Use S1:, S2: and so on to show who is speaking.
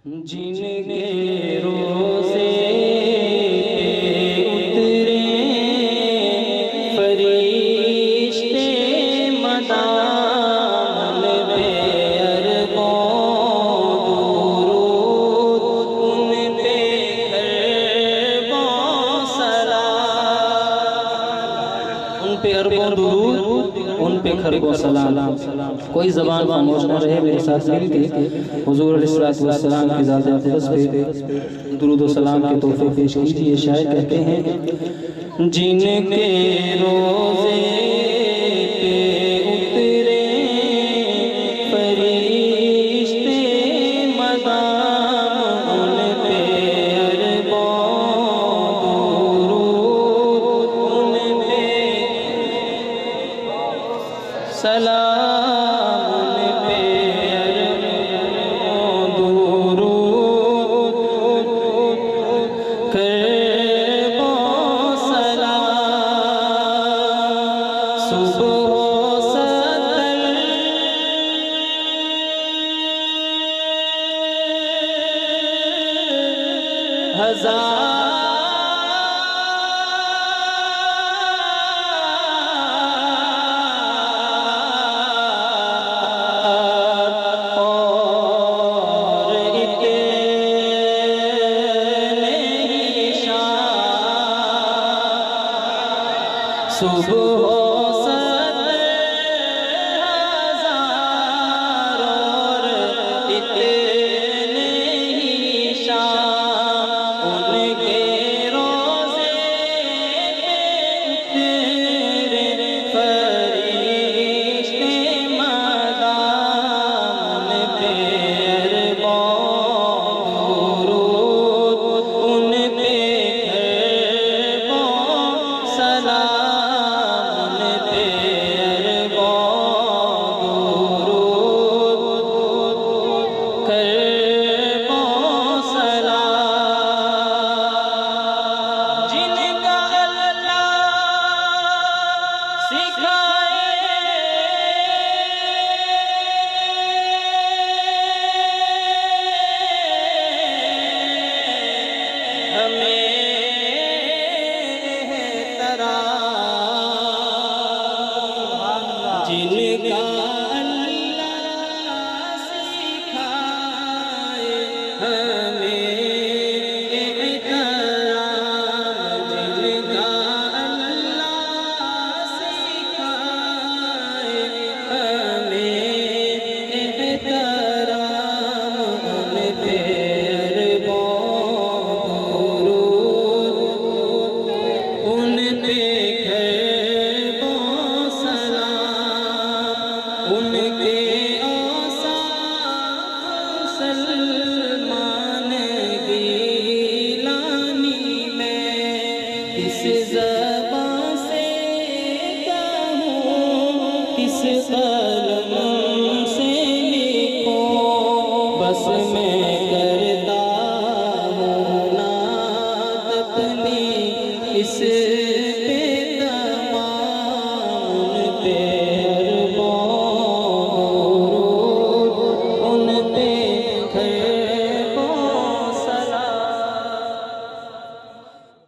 S1: जिनके रोज़े उतरे फरिश्ते मदामन पे अरबों दुरूद उन पे खरबों सलाम, उन पे अरबों दुरूद उन पे खरबों सलाम। कोई ज़बान खामोश न रहे, मेरे साथ मिलके हुज़ूर अलैहिस्सलातु वस्सलाम की ज़ात अक़दस पे दुरूद व सलाम के तोहफ़े पेश कीजिए। शायर कहते हैं, जिनके रोज़े पे उतरे फरिश्ते मदाम उन पे अरबों दुरूद उन पे सलाम, उन पे अरबों दुरूद खरबों सलाम। सुबह सतर हजार सुबह सतर हजार और इतने ही शाम, उनके रोज़े पे उतरे फरिश्ते मदाम उन पे अरबों दुरूद उन पे खरबों सलाम। जिनका अल्लाह सिखाए हमें एहतराम, जिनका अल्लाह सिखाए हमें एहतराम, उन पे अरबों दुरूद उन पे उनके औसाफ सलमान गिलानी में किस ज़बान से कहूँ, किस